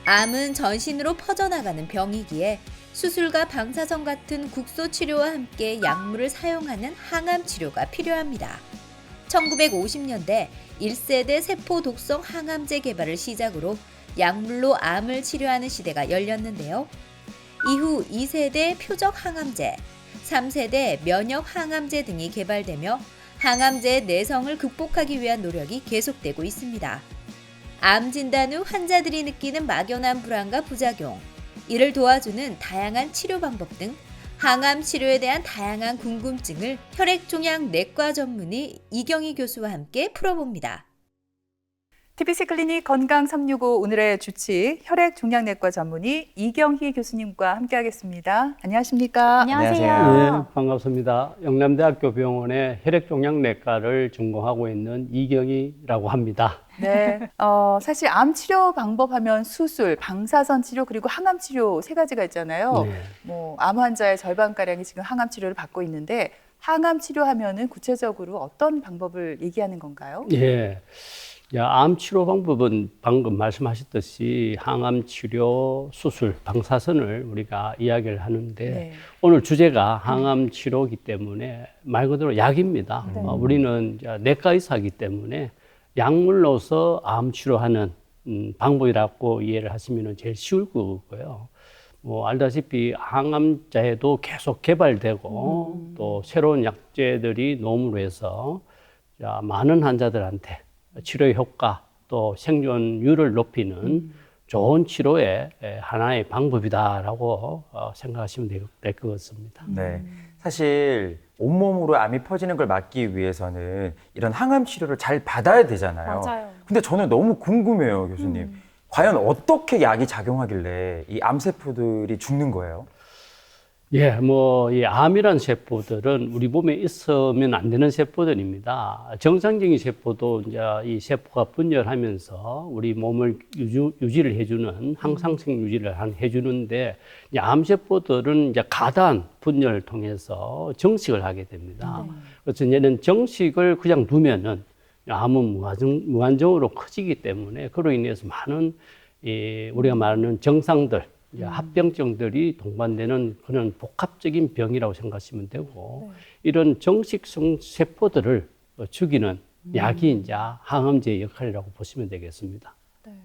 암은 전신으로 퍼져나가는 병이기에 수술과 방사선 같은 국소 치료와 함께 약물을 사용하는 항암 치료가 필요합니다. 1950년대 1세대 세포 독성 항암제 개발을 시작으로 약물로 암을 치료하는 시대가 열렸는데요. 이후 2세대 표적 항암제, 3세대 면역 항암제 등이 개발되며 항암제의 내성을 극복하기 위한 노력이 계속되고 있습니다. 암 진단 후 환자들이 느끼는 막연한 불안과 부작용, 이를 도와주는 다양한 치료 방법 등 항암 치료에 대한 다양한 궁금증을 혈액종양내과 전문의 이경희 교수와 함께 풀어봅니다. TBC 클리닉 건강 365 오늘의 주치 혈액종양내과 전문의 이경희 교수님과 함께하겠습니다. 안녕하십니까? 안녕하세요. 네, 반갑습니다. 영남대학교 병원의 혈액종양내과를 전공하고 있는 이경희라고 합니다. 네, 사실 암 치료 방법 하면 수술, 방사선 치료 그리고 항암 치료 세 가지가 있잖아요. 네. 암 환자의 절반가량이 지금 항암 치료를 받고 있는데 항암 치료하면은 구체적으로 어떤 방법을 얘기하는 건가요? 예. 암 치료 방법은 방금 말씀하셨듯이 항암 치료, 수술, 방사선을 우리가 이야기를 하는데 네. 오늘 주제가 항암 치료이기 때문에 말 그대로 약입니다. 네. 우리는 이제 내과 의사이기 때문에 약물로서 암 치료하는 방법이라고 이해를 하시면 제일 쉬울 거고요. 알다시피 항암제도 계속 개발되고 또 새로운 약제들이 나옴으로 해서 많은 환자들한테 치료 효과 또 생존율을 높이는 좋은 치료의 하나의 방법이다라고 생각하시면 될 것 같습니다. 네, 사실 온몸으로 암이 퍼지는 걸 막기 위해서는 이런 항암 치료를 잘 받아야 되잖아요. 맞아요. 근데 저는 너무 궁금해요, 교수님. 과연 어떻게 약이 작용하길래 이 암세포들이 죽는 거예요? 예, 이 암이란 세포들은 우리 몸에 있으면 안 되는 세포들입니다. 정상적인 세포도 이제 이 세포가 분열하면서 우리 몸을 유지를 해주는 항상성 유지를 해주는데 이제 암세포들은 이제 가단 분열을 통해서 정식을 하게 됩니다. 그래서 얘는 정식을 그냥 두면은 암은 무한정으로 커지기 때문에 그로 인해서 많은 우리가 말하는 정상들 합병증들이 동반되는 그런 복합적인 병이라고 생각하시면 되고 이런 정식성 세포들을 죽이는 약이 이제 항암제의 역할이라고 보시면 되겠습니다.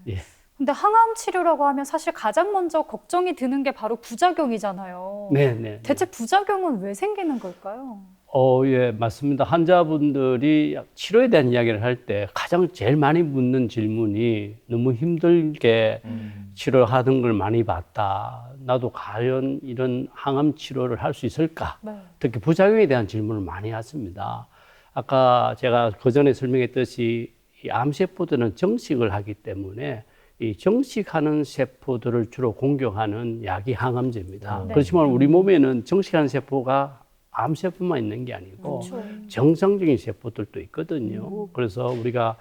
예. 근데 항암 치료라고 하면 사실 가장 먼저 걱정이 드는 게 바로 부작용이잖아요. 네. 대체 부작용은 왜 생기는 걸까요? 예, 맞습니다. 환자분들이 치료에 대한 이야기를 할 때 가장 제일 많이 묻는 질문이 너무 힘들게 치료하던 걸 많이 봤다. 나도 과연 이런 항암 치료를 할 수 있을까? 네. 특히 부작용에 대한 질문을 많이 하십니다. 아까 제가 그 전에 설명했듯이 이 암세포들은 정식을 하기 때문에 이 정식하는 세포들을 주로 공격하는 약이 항암제입니다. 네. 그렇지만 우리 몸에는 정식하는 세포가 암세포만 있는 게 아니고 그렇죠. 정상적인 세포들도 있거든요. 그래서 우리가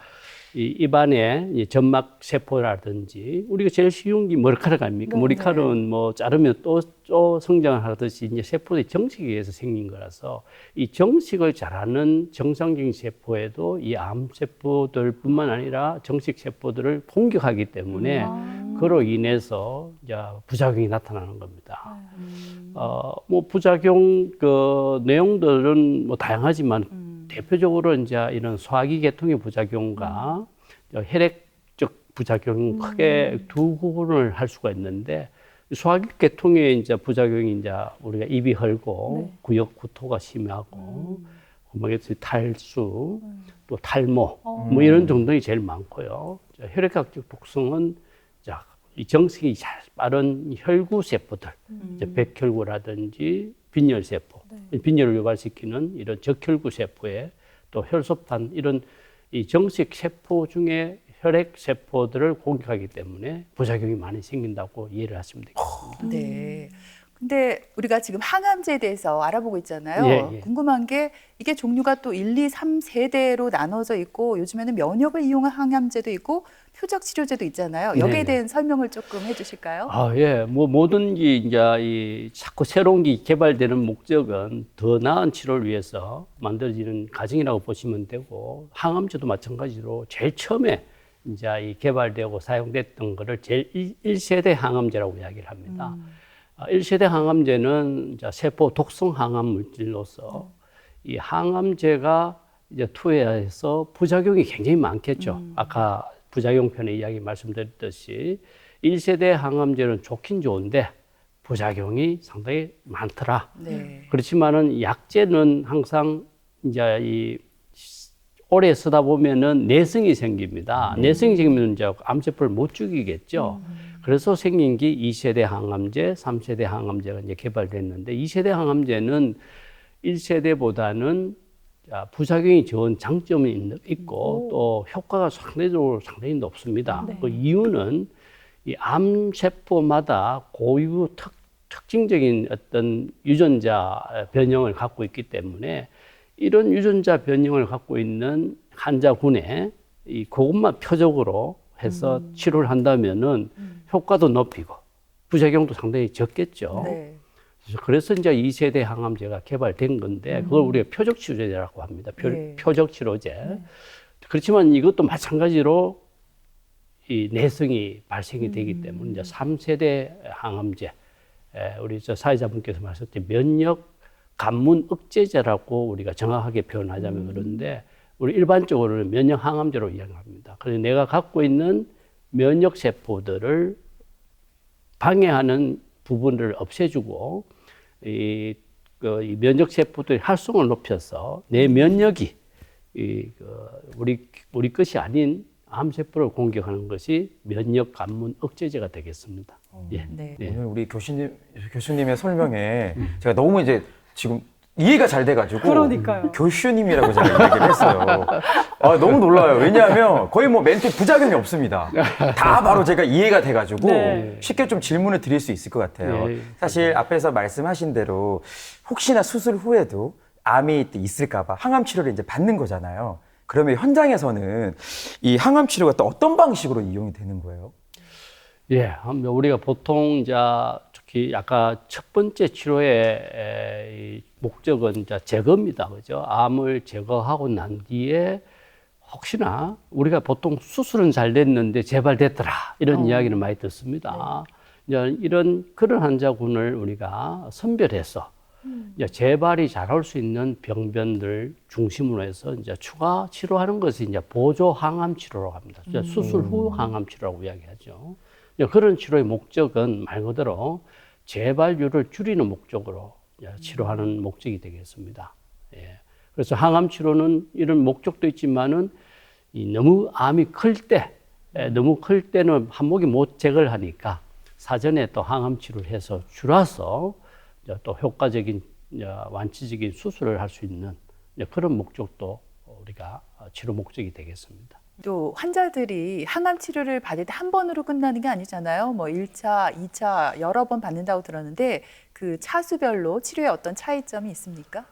이 입안에 이 점막 세포라든지 우리가 제일 쉬운 게 머리카락 아닙니까? 네. 머리카락은 자르면 또 성장을 하듯이 이제 세포의 정식에 의해서 생긴 거라서 이 정식을 잘하는 정상적인 세포에도 이 암세포들뿐만 아니라 정식 세포들을 공격하기 때문에 그로 인해서 이제 부작용이 나타나는 겁니다. 부작용 그 내용들은 다양하지만 대표적으로 이제 이런 소화기 계통의 부작용과 혈액적 부작용 크게 두 구분을 할 수가 있는데 소화기 계통의 이제 부작용이 이제 우리가 입이 헐고 구역 구토가 심하고 구멍에서 탈수 또 탈모 이런 정도가 제일 많고요. 혈액학적 독성은 이 정식이 잘 빠른 혈구 세포들, 백혈구라든지 빈혈 세포, 빈혈을 유발시키는 이런 적혈구 세포에 또 혈소판 이런 이 정식 세포 중에 혈액 세포들을 공격하기 때문에 부작용이 많이 생긴다고 이해를 하시면 되겠습니다. 네. 근데 우리가 지금 항암제에 대해서 알아보고 있잖아요. 예. 궁금한 게 이게 종류가 또 1, 2, 3세대로 나눠져 있고 요즘에는 면역을 이용한 항암제도 있고 표적 치료제도 있잖아요. 여기에 네네. 대한 설명을 조금 해주실까요? 예. 모든 게 이제 자꾸 새로운 게 개발되는 목적은 더 나은 치료를 위해서 만들어지는 과정이라고 보시면 되고 항암제도 마찬가지로 제일 처음에 이제 이 개발되고 사용됐던 거를 제1세대 항암제라고 이야기를 합니다. 1세대 항암제는 이제 세포 독성 항암 물질로서 이 항암제가 이제 투여해서 부작용이 굉장히 많겠죠. 아까 부작용편에 이야기 말씀드렸듯이 1세대 항암제는 좋긴 좋은데 부작용이 상당히 많더라. 네. 그렇지만은 약제는 항상 이제 이 오래 쓰다 보면은 내성이 생깁니다. 내성이 생기면 이제 암세포를 못 죽이겠죠. 그래서 생긴 게 2세대 항암제, 3세대 항암제가 이제 개발됐는데 2세대 항암제는 1세대보다는 부작용이 적은 장점이 있고 또 효과가 상대적으로 상당히 높습니다. 네. 그 이유는 이 암세포마다 고유 특징적인 어떤 유전자 변형을 갖고 있기 때문에 이런 유전자 변형을 갖고 있는 환자군에 이 그것만 표적으로 해서 치료를 한다면은 효과도 높이고 부작용도 상당히 적겠죠. 네. 그래서 이제 2세대 항암제가 개발된 건데 그걸 우리가 표적 치료제라고 합니다. 네. 표적 치료제. 그렇지만 이것도 마찬가지로 이 내성이 발생이 되기 때문에 이제 3세대 항암제, 우리 저 사회자분께서 말씀하셨듯이 면역 감문 억제제라고 우리가 정확하게 표현하자면 그런데 우리 일반적으로는 면역 항암제로 이야기합니다. 그래서 내가 갖고 있는 면역 세포들을 방해하는 부분을 없애주고 이 면역 세포들의 활성을 높여서 내 면역이 우리 것이 아닌 암세포를 공격하는 것이 면역 감문 억제제가 되겠습니다. 예. 네. 네. 오늘 우리 교수님의 설명에 제가 너무 이제 지금 이해가 잘 돼가지고 그러니까요. 교수님이라고 제가 얘기를 했어요. 너무 놀라요. 왜냐하면 거의 뭐 멘트 부작용이 없습니다. 다 바로 제가 이해가 돼가지고 네. 쉽게 좀 질문을 드릴 수 있을 것 같아요. 네. 사실 앞에서 말씀하신 대로 혹시나 수술 후에도 암이 있을까봐 항암 치료를 이제 받는 거잖아요. 그러면 현장에서는 이 항암 치료가 또 어떤 방식으로 이용이 되는 거예요? 예, 우리가 보통 이제 특히 아까 첫 번째 치료의 이 목적은 이제 제거입니다, 그죠? 암을 제거하고 난 뒤에 혹시나 우리가 보통 수술은 잘 됐는데 재발됐더라 이런 이야기를 많이 듣습니다. 이제 그런 환자군을 우리가 선별해서 이제 재발이 잘할 수 있는 병변들 중심으로 해서 이제 추가 치료하는 것이 이제 보조 항암 치료라고 합니다. 수술 후 항암 치료라고 이야기하죠. 그런 치료의 목적은 말 그대로 재발률을 줄이는 목적으로 치료하는 목적이 되겠습니다. 예. 그래서 항암 치료는 이런 목적도 있지만은 너무 암이 클 때, 너무 클 때는 한목이 못 제거를 하니까 사전에 또 항암 치료를 해서 줄여서 또 효과적인 완치적인 수술을 할 수 있는 그런 목적도 우리가 치료 목적이 되겠습니다. 또 환자들이 항암 치료를 받을 때 한 번으로 끝나는 게 아니잖아요. 뭐 1차, 2차 여러 번 받는다고 들었는데 그 차수별로 치료에 어떤 차이점이 있습니까?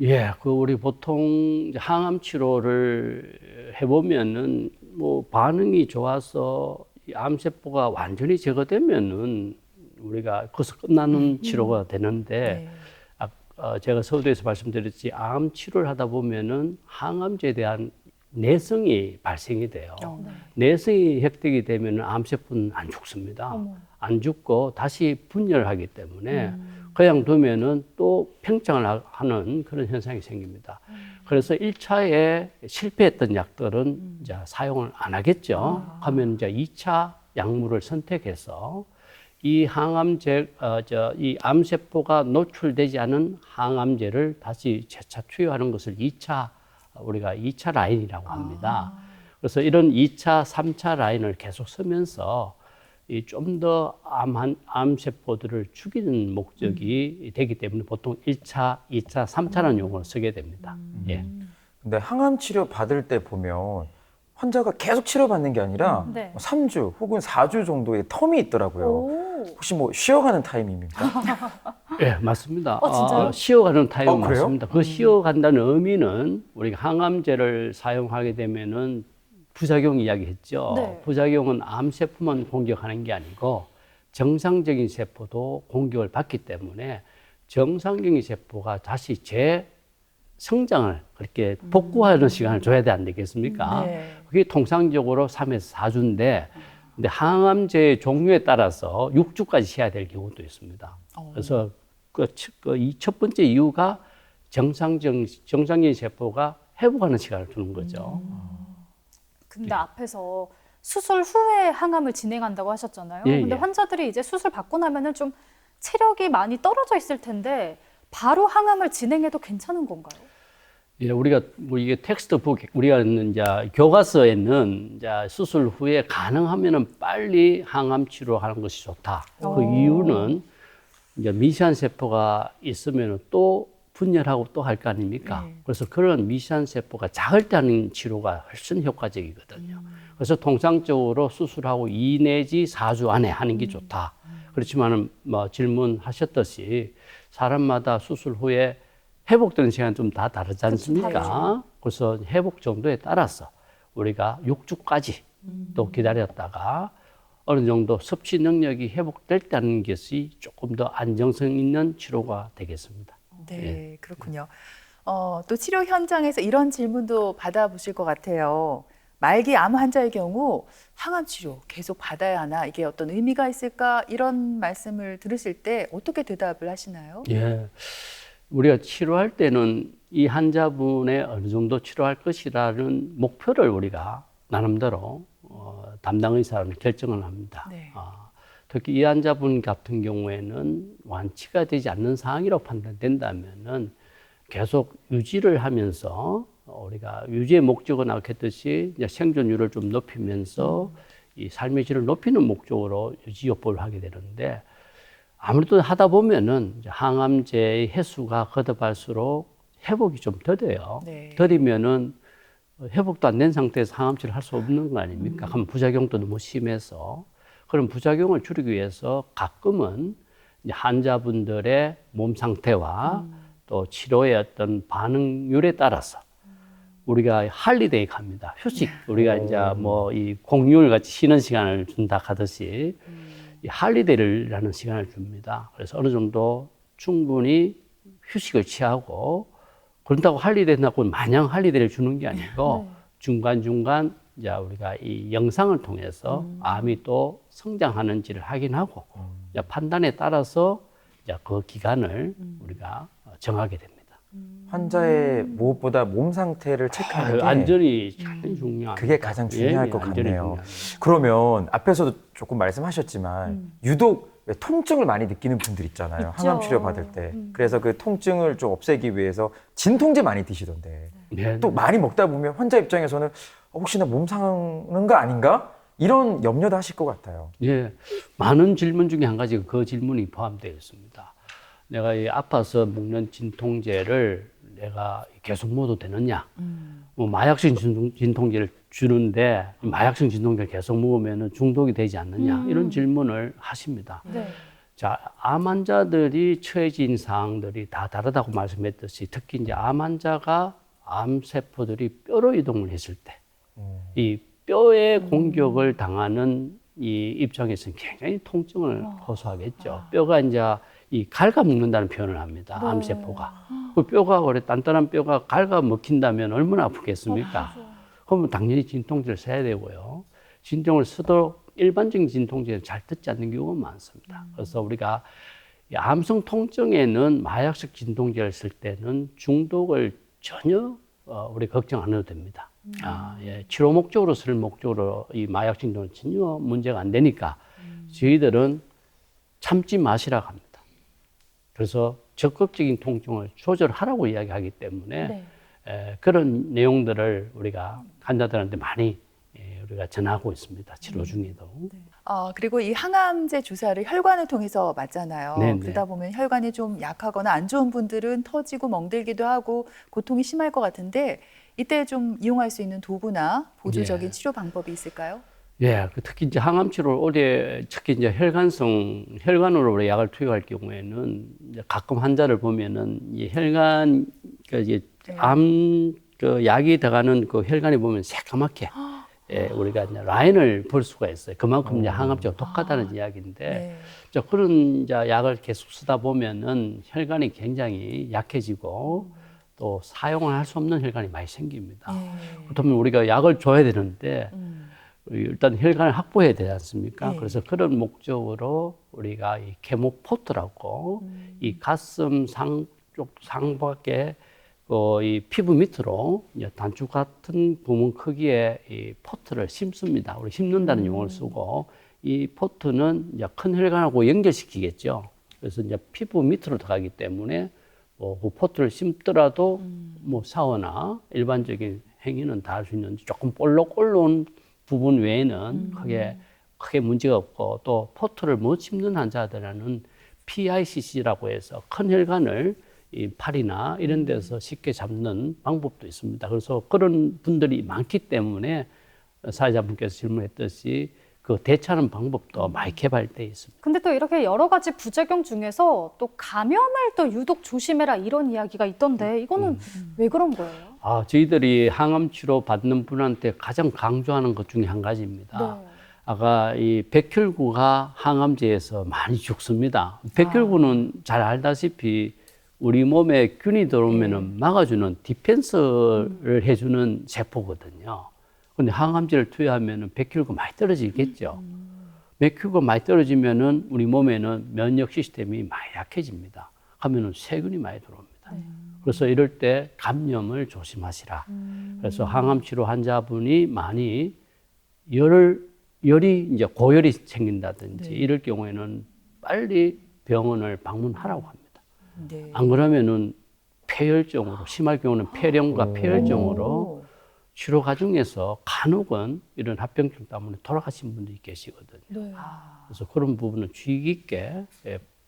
예, 우리 보통 항암 치료를 해보면은 뭐 반응이 좋아서 이 암세포가 완전히 제거되면은 우리가 거기서 끝나는 치료가 되는데 제가 서두에서 말씀드렸지 암 치료를 하다 보면은 항암제에 대한 내성이 발생이 돼요. 내성이 획득이 되면 암세포는 안 죽습니다. 안 죽고 다시 분열하기 때문에 그냥 두면은 또 팽창을 하는 그런 현상이 생깁니다. 그래서 1차에 실패했던 약들은 이제 사용을 안 하겠죠. 하면 이제 2차 약물을 선택해서 이 항암제, 이 암세포가 노출되지 않은 항암제를 다시 재차 투여하는 것을 우리가 2차 라인이라고 합니다. 그래서 이런 2차, 3차 라인을 계속 쓰면서 좀 더 암세포들을 죽이는 목적이 되기 때문에 보통 1차, 2차, 3차라는 용어를 쓰게 됩니다. 예. 근데 항암 치료 받을 때 보면 환자가 계속 치료받는 게 아니라 네. 3주 혹은 4주 정도의 텀이 있더라고요. 혹시 뭐 쉬어가는 타임입니까? 네, 맞습니다. 진짜요? 쉬어가는 타임은 그래요? 맞습니다. 그 쉬어간다는 의미는 우리가 항암제를 사용하게 되면은 부작용 이야기했죠. 네. 부작용은 암세포만 공격하는 게 아니고 정상적인 세포도 공격을 받기 때문에 정상적인 세포가 다시 성장을 그렇게 복구하는 시간을 줘야 돼 안 되겠습니까? 네. 그게 통상적으로 3에서 4주인데 근데 항암제의 종류에 따라서 6주까지 쉬어야 될 경우도 있습니다. 그래서 이 첫 번째 이유가 정상적인 세포가 회복하는 시간을 주는 거죠. 근데 앞에서 수술 후에 항암을 진행한다고 하셨잖아요. 예, 근데 예. 환자들이 이제 수술 받고 나면은 좀 체력이 많이 떨어져 있을 텐데 바로 항암을 진행해도 괜찮은 건가요? 예, 우리가 뭐 이게 텍스트북 우리가 있는 이제 교과서에는 이제 수술 후에 가능하면은 빨리 항암 치료하는 것이 좋다. 그 이유는 이제 미세한 세포가 있으면 또 분열하고 또 할 거 아닙니까? 그래서 그런 미세한 세포가 작을 때 하는 치료가 훨씬 효과적이거든요. 그래서 통상적으로 수술하고 2 내지 4주 안에 하는 게 좋다. 그렇지만은 뭐 질문하셨듯이 사람마다 수술 후에 회복되는 시간 좀 다 다르지 않습니까? 그래서 회복 정도에 따라서 우리가 6주까지 또 기다렸다가 어느 정도 섭취 능력이 회복될 때 하는 것이 조금 더 안정성 있는 치료가 되겠습니다. 네, 그렇군요. 또 치료 현장에서 이런 질문도 받아보실 것 같아요. 말기 암 환자의 경우 항암 치료 계속 받아야 하나, 이게 어떤 의미가 있을까, 이런 말씀을 들으실 때 어떻게 대답을 하시나요? 예. 우리가 치료할 때는 이 환자분의 어느 정도 치료할 것이라는 목표를 우리가 나름대로 담당 의사는 결정을 합니다. 네. 특히 이 환자분 같은 경우에는 완치가 되지 않는 상황이라고 판단된다면은 계속 유지를 하면서 우리가 유지의 목적은 아겠듯이 생존율을 좀 높이면서 이 삶의 질을 높이는 목적으로 유지요법을 하게 되는데 아무래도 하다 보면은 이제 항암제의 횟수가 거듭할수록 회복이 좀 더뎌요. 네. 더디면은 회복도 안 된 상태에서 항암치를 할 수 없는 거 아닙니까? 그럼 부작용도 너무 심해서 그런 부작용을 줄이기 위해서 가끔은 이제 환자분들의 몸 상태와 또 치료의 어떤 반응률에 따라서 우리가 할리데이 갑니다. 휴식. 우리가 이제 뭐 이 공휴일 같이 쉬는 시간을 준다 하듯이 이 할리데이라는 시간을 줍니다. 그래서 어느 정도 충분히 휴식을 취하고 그런다고 할리데이 된다고 마냥 할리데이를 주는 게 아니고 중간중간 이제 우리가 이 영상을 통해서 암이 또 성장하는지를 확인하고 이제 판단에 따라서 이제 그 기간을 우리가 정하게 됩니다. 환자의 무엇보다 몸 상태를 체크하는 게 안전이 참 중요합니다. 그게 가장 중요할 것 안전이 같네요. 중요합니다. 그러면 앞에서도 조금 말씀하셨지만 유독 왜 통증을 많이 느끼는 분들 있잖아요. 있죠. 항암 치료 받을 때. 그래서 그 통증을 좀 없애기 위해서 진통제 많이 드시던데 네. 또 많이 먹다 보면 환자 입장에서는 혹시나 몸 상하는 거 아닌가? 이런 염려도 하실 것 같아요. 예, 많은 질문 중에 한 가지가 그 질문이 포함되어 있습니다. 내가 이 아파서 먹는 진통제를 내가 계속 먹어도 되느냐? 뭐 마약성 진통제를 주는데 마약성 진통제를 계속 먹으면 중독이 되지 않느냐? 이런 질문을 하십니다. 네. 자, 암 환자들이 처해진 사항들이 다 다르다고 말씀했듯이 특히 이제 암 환자가 암 세포들이 뼈로 이동을 했을 때 이 뼈에 공격을 당하는 이 입장에서는 굉장히 통증을 호소하겠죠. 뼈가 이제 이 갉아먹는다는 표현을 합니다. 암세포가. 그 뼈가 그래 단단한 뼈가 갉아먹힌다면 얼마나 아프겠습니까? 그러면 당연히 진통제를 써야 되고요. 진통을 써도 일반적인 진통제는 잘 듣지 않는 경우가 많습니다. 그래서 우리가 이 암성 통증에는 마약성 진통제를 쓸 때는 중독을 전혀 우리 걱정 안 해도 됩니다. 예, 치료 목적으로 쓸 목적으로 이 마약 진통은 전혀 문제가 안 되니까 저희들은 참지 마시라고 합니다. 그래서 적극적인 통증을 조절하라고 이야기하기 때문에 그런 내용들을 우리가 환자들한테 많이 우리가 전하고 있습니다. 치료 중에도. 그리고 이 항암제 주사를 혈관을 통해서 맞잖아요. 네네. 그러다 보면 혈관이 좀 약하거나 안 좋은 분들은 터지고 멍들기도 하고 고통이 심할 것 같은데 이때 좀 이용할 수 있는 도구나 보조적인 예. 치료 방법이 있을까요? 예, 특히 이제 항암 치료를 오래 특히 이제 혈관으로 우리 약을 투여할 경우에는 이제 가끔 환자를 보면은 이 혈관 이제 암 그 약이 들어가는 그 혈관에 보면 새까맣게 예, 우리가 이제 라인을 볼 수가 있어요. 그만큼 이제 항암제가 독하다는 이야기인데 네. 자, 그런 이제 약을 계속 쓰다 보면은 혈관이 굉장히 약해지고 또 사용을 할 수 없는 혈관이 많이 생깁니다. 예. 그렇다면 우리가 약을 줘야 되는데 일단 혈관을 확보해야 되지 않습니까? 예. 그래서 그런 목적으로 우리가 이 케모포트라고 이 가슴 상쪽 상박에 이 피부 밑으로 이제 단추 같은 구멍 크기의 이 포트를 심습니다. 우리 심는다는 용어를 쓰고 이 포트는 이제 큰 혈관하고 연결시키겠죠. 그래서 이제 피부 밑으로 들어가기 때문에 그 포트를 심더라도 뭐 샤워나 일반적인 행위는 다 할 수 있는지 조금 볼록 올라온 부분 외에는 크게 문제가 없고 또 포트를 못 심는 환자들은 PICC라고 해서 큰 혈관을 이 팔이나 이런 데서 쉽게 잡는 방법도 있습니다. 그래서 그런 분들이 많기 때문에 사회자분께서 질문했듯이 그 대처하는 방법도 많이 개발되어 있습니다. 근데 또 이렇게 여러 가지 부작용 중에서 또 감염을 또 유독 조심해라 이런 이야기가 있던데 이거는 왜 그런 거예요? 저희들이 항암 치료 받는 분한테 가장 강조하는 것 중에 한 가지입니다. 네. 아까 이 백혈구가 항암제에서 많이 죽습니다. 백혈구는 잘 알다시피 우리 몸에 균이 들어오면은 막아주는 디펜스를 해주는 세포거든요. 근데 항암제를 투여하면은 백혈구가 많이 떨어지겠죠. 백혈구가 많이 떨어지면은 우리 몸에는 면역 시스템이 많이 약해집니다. 하면은 세균이 많이 들어옵니다. 그래서 이럴 때 감염을 조심하시라. 그래서 항암 치료 환자분이 많이 열이 이제 고열이 생긴다든지 이럴 경우에는 빨리 병원을 방문하라고 합니다. 네. 안 그러면은 폐혈증으로 심할 경우는 폐렴과 폐혈증으로 치료 과정에서 간혹은 이런 합병증 때문에 돌아가신 분들이 계시거든요. 네. 그래서 그런 부분은 주의 깊게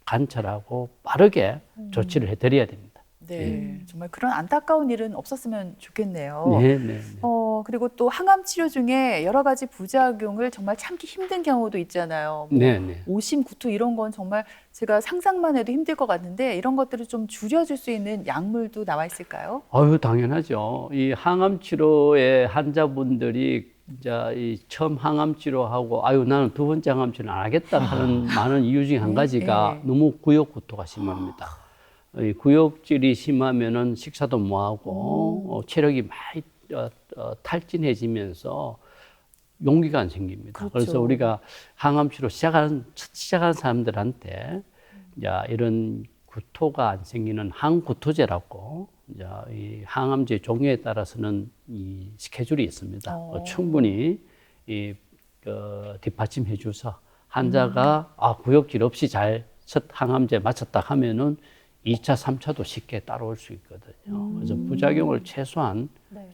관찰하고 빠르게 조치를 해드려야 됩니다. 네. 정말 그런 안타까운 일은 없었으면 좋겠네요. 네, 네, 네. 그리고 또 항암 치료 중에 여러 가지 부작용을 정말 참기 힘든 경우도 있잖아요. 뭐 네, 네. 오심, 구토 이런 건 정말 제가 상상만 해도 힘들 것 같은데 이런 것들을 좀 줄여줄 수 있는 약물도 나와 있을까요? 당연하죠. 이 항암 치료의 환자분들이 이제 이 처음 항암 치료하고 나는 두 번째 항암 치료 안 하겠다 하는 많은 이유 중에 한 가지가 너무 구역 구토가 심합니다. 이 구역질이 심하면은 식사도 못 하고 체력이 많이 탈진해지면서 용기가 안 생깁니다. 그렇죠. 그래서 우리가 항암 치료 시작하는 사람들한테 이런 구토가 안 생기는 항구토제라고 이 항암제 종류에 따라서는 이 스케줄이 있습니다. 충분히 뒷받침해 줘서 환자가 음. 구역질 없이 잘 첫 항암제 맞췄다 하면은 2차, 3차도 쉽게 따라올 수 있거든요. 그래서 부작용을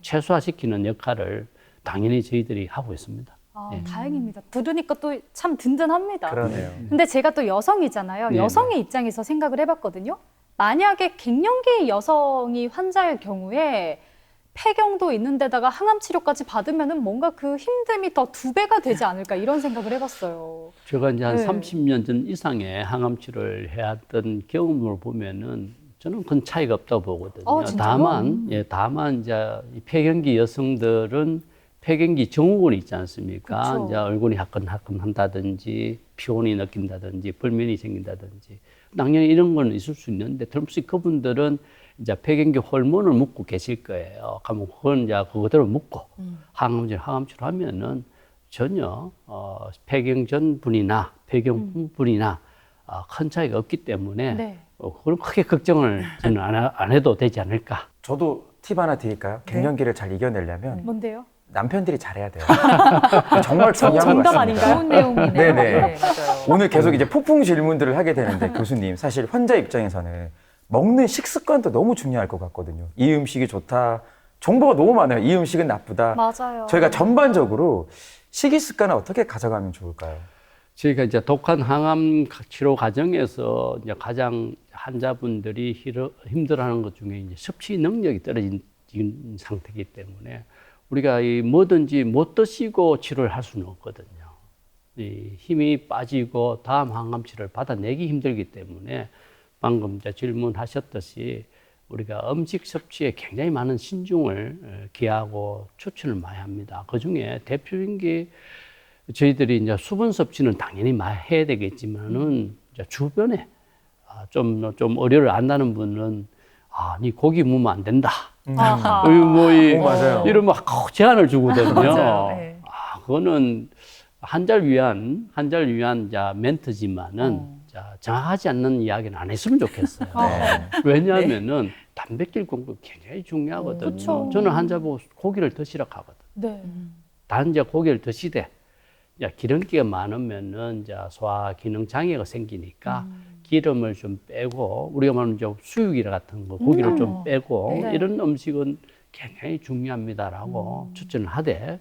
최소화시키는 역할을 당연히 저희들이 하고 있습니다. 다행입니다. 들으니까 또 참 든든합니다. 그러네요. 근데 제가 또 여성이잖아요. 네, 여성의 입장에서 생각을 해봤거든요. 만약에 갱년기 여성이 환자일 경우에 폐경도 있는 데다가 항암 치료까지 받으면은 뭔가 그 힘듦이 더 2배가 되지 않을까 이런 생각을 해봤어요. 제가 이제 한 네. 30년 전 이상의 항암 치료를 해왔던 경험을 보면은 저는 큰 차이가 없다고 보거든요. 진짜요? 다만 이제 이 폐경기 여성들은 폐경기 증후군이 있지 않습니까? 그쵸. 이제 얼굴이 화끈화끈한다든지 피곤이 느낀다든지 벌면이 생긴다든지 당연히 이런 건 있을 수 있는데 특히 그분들은 이제 폐경기 호르몬을 묻고 계실 거예요. 그러면 그건 이제 그대로 묻고 항암 치료 하면은 전혀 폐경 전 분이나 폐경 후 분이나 큰 차이가 없기 때문에 네. 그런 크게 걱정을 저는 안 해도 되지 않을까. 저도 팁 하나 드릴까요? 갱년기를 잘 이겨내려면 뭔데요? 남편들이 잘해야 돼요. 정말 중요한 것 정답 같습니다. 아닌가요? 좋은 내용이네요. 네네. 네, 맞아요. 오늘 계속 이제 폭풍 질문들을 하게 되는데 교수님 사실 환자 입장에서는 먹는 식습관도 너무 중요할 것 같거든요. 이 음식이 좋다. 정보가 너무 많아요. 이 음식은 나쁘다. 맞아요. 저희가 전반적으로 식이 습관을 어떻게 가져가면 좋을까요? 저희가 이제 독한 항암 치료 과정에서 이제 가장 환자분들이 힘들어하는 것 중에 이제 섭취 능력이 떨어진 상태이기 때문에 우리가 뭐든지 못 드시고 치료를 할 수는 없거든요. 이 힘이 빠지고 다음 항암 치료를 받아내기 힘들기 때문에 방금 이제 질문하셨듯이 우리가 음식 섭취에 굉장히 많은 신중을 기하고 추천을 많이 합니다. 그 중에 대표적인 게 저희들이 이제 수분 섭취는 당연히 많이 해야 되겠지만은 이제 주변에 좀 의료를 안다는 분은 니 고기 먹으면 안 된다. 아하. 맞아요. 이러면 제한을 주거든요. 맞아요. 네. 그거는 한자를 위한 자 멘트지만은 자, 정확하지 않는 이야기는 안 했으면 좋겠어요. 네. 왜냐하면은 단백질 공급 굉장히 중요하거든요. 그쵸. 저는 환자 보고 고기를 드시라 하거든. 네. 단지 고기를 드시되 기름기가 많으면은 소화 기능 장애가 생기니까 기름을 좀 빼고 우리가 말하는 수육이 같은 거 고기를 좀 빼고 네. 이런 음식은 굉장히 중요합니다라고 추천을 하되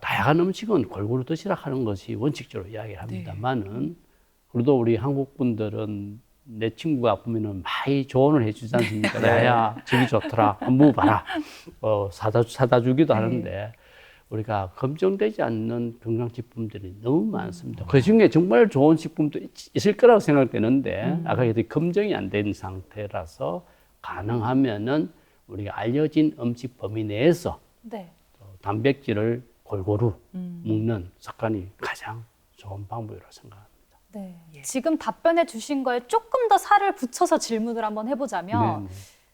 다양한 음식은 골고루 드시라 하는 것이 원칙적으로 이야기를 합니다만은 그래도 우리 한국 분들은 내 친구가 보면은 많이 조언을 해주지 않습니까? 야야 저기 좋더라 한번 먹어봐라 사다 주기도 하는데 우리가 검증되지 않는 건강식품들이 너무 많습니다. 그 중에 정말 좋은 식품도 있을 거라고 생각되는데 아까 얘기했듯이 검증이 안 된 상태라서 가능하면은 우리가 알려진 음식 범위 내에서 네. 단백질을 골고루 먹는 습관이 가장 좋은 방법이라고 생각합니다. 네. 지금 답변해 주신 거에 조금 더 살을 붙여서 질문을 한번 해보자면 네.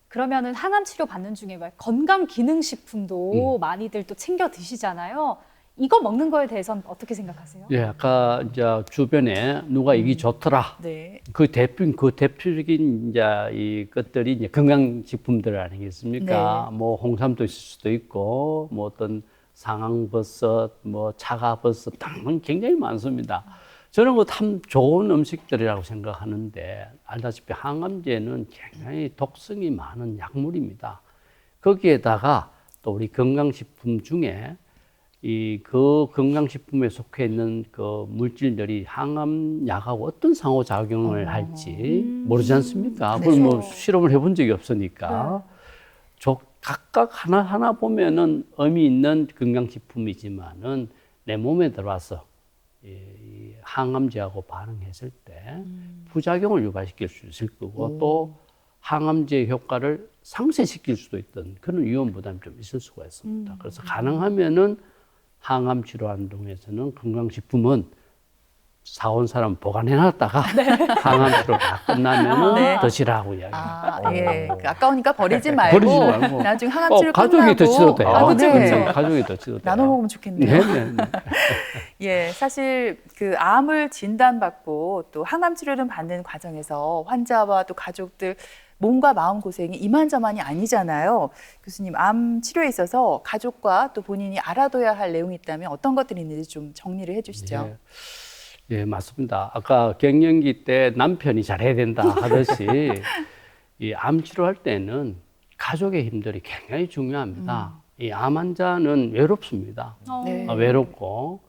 그러면은 항암 치료 받는 중에 왜 건강 기능 식품도 많이들 또 챙겨 드시잖아요. 이거 먹는 거에 대해서는 어떻게 생각하세요? 예, 아까 이제 주변에 누가 이게 좋더라. 네. 그 대표적인 이 것들이 이제 건강식품들 아니겠습니까? 네. 뭐 홍삼도 있을 수도 있고, 뭐 어떤 상황버섯, 뭐 차가버섯 등은 굉장히 많습니다. 저는 그 참 좋은 음식들이라고 생각하는데 알다시피 항암제는 굉장히 독성이 많은 약물입니다. 거기에다가 또 우리 건강식품 중에 그 건강식품에 속해 있는 그 물질들이 항암약하고 어떤 상호작용을 할지 모르지 않습니까? 그걸 뭐 실험을 해본 적이 없으니까. 각각 하나하나 보면은 의미 있는 건강식품이지만은 내 몸에 들어와서 이 항암제하고 반응했을 때 부작용을 유발시킬 수 있을 거고 또 항암제 효과를 상쇄시킬 수도 있던 그런 위험 부담이 좀 있을 수가 있습니다. 그래서 가능하면은 항암 치료 운동에서는 건강식품은 사온 사람 보관해놨다가 항암 치료 다 끝나면은 네. 드시라고 이야기합니다. 예. 그 아까우니까 버리지 말고, 버리지 말고. 나중에 항암 치료 가족이 끝나고 드셔도 돼요. 그쵸, 그쵸. 가족이 드셔도 돼요. 나눠 먹으면 좋겠네요. 네. 예, 사실 그 암을 진단받고 또 항암 치료를 받는 과정에서 환자와 또 가족들 몸과 마음 고생이 이만저만이 아니잖아요. 교수님, 암 치료에 있어서 가족과 또 본인이 알아둬야 할 내용이 있다면 어떤 것들이 있는지 좀 정리를 해주시죠. 예, 맞습니다. 아까 갱년기 때 남편이 잘해야 된다 하듯이 이 암 치료할 때는 가족의 힘들이 굉장히 중요합니다. 이 암 환자는 외롭습니다. 네. 외롭고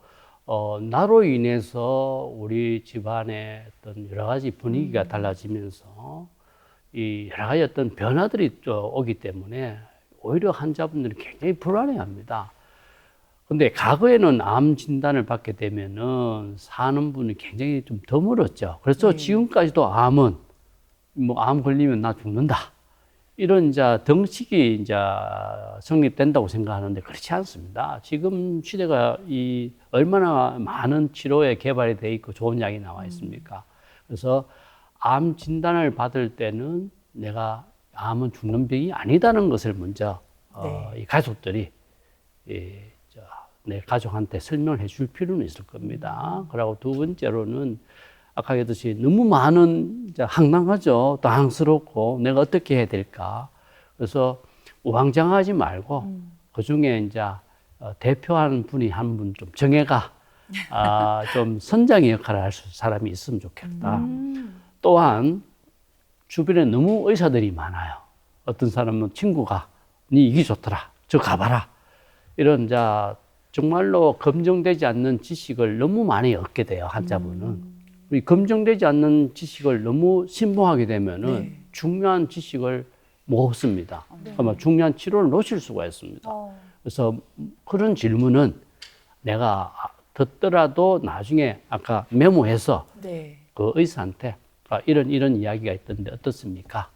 나로 인해서 우리 집안의 어떤 여러 가지 분위기가 달라지면서 이 여러 가지 어떤 변화들이 또 오기 때문에 오히려 환자분들이 굉장히 불안해합니다. 근데 과거에는 암 진단을 받게 되면은 사는 분이 굉장히 좀 드물었죠. 그래서 지금까지도 암은 뭐 암 걸리면 나 죽는다. 이런 등식이 성립된다고 생각하는데 그렇지 않습니다. 지금 시대가 얼마나 많은 치료에 개발이 돼 있고 좋은 약이 나와 있습니까? 그래서 암 진단을 받을 때는 내가 암은 죽는 병이 아니다는 것을 먼저 이 가족들이 내 가족한테 설명을 해줄 필요는 있을 겁니다. 그리고 두 번째로는 아까 얘기했듯이 너무 많은 황당하죠. 당황스럽고 내가 어떻게 해야 될까. 그래서 우왕좌왕하지 말고 그 중에 대표하는 분이 한 분 좀 정해가 좀 선장의 역할을 할 사람이 있으면 좋겠다. 또한 주변에 너무 의사들이 많아요. 어떤 사람은 친구가 네 이게 좋더라. 저 가봐라. 이런 정말로 검증되지 않는 지식을 너무 많이 얻게 돼요. 환자분은. 이 검증되지 않는 지식을 너무 신봉하게 되면은 중요한 지식을 못 얻습니다. 아마 중요한 치료를 놓칠 수가 있습니다. 그래서 그런 질문은 내가 듣더라도 나중에 아까 메모해서 그 의사한테 이런 이야기가 있던데 어떻습니까?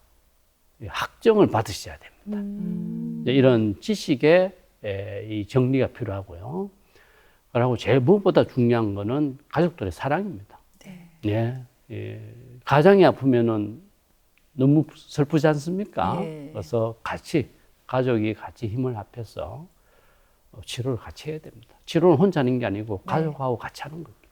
확정을 받으셔야 됩니다. 이런 지식의 이 정리가 필요하고요. 그리고 제일 무엇보다 중요한 거는 가족들의 사랑입니다. 예. 가장이 아프면은 너무 슬프지 않습니까? 예. 그래서 같이 가족이 같이 힘을 합해서 치료를 같이 해야 됩니다. 치료는 혼자 하는 게 아니고 가족하고 같이 하는 겁니다.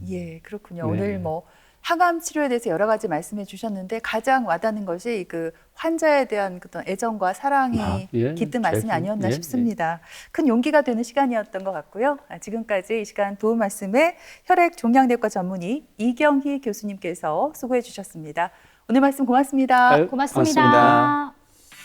예, 그렇군요. 네. 오늘 뭐 항암 치료에 대해서 여러 가지 말씀해 주셨는데 가장 와닿는 것이 그 환자에 대한 어떤 애정과 사랑이 예, 깃든 말씀이 제일 아니었나 예, 싶습니다. 큰 용기가 되는 시간이었던 것 같고요. 지금까지 이 시간 도움 말씀에 혈액종양내과 전문의 이경희 교수님께서 수고해 주셨습니다. 오늘 말씀 고맙습니다. 예. 고맙습니다. 고맙습니다.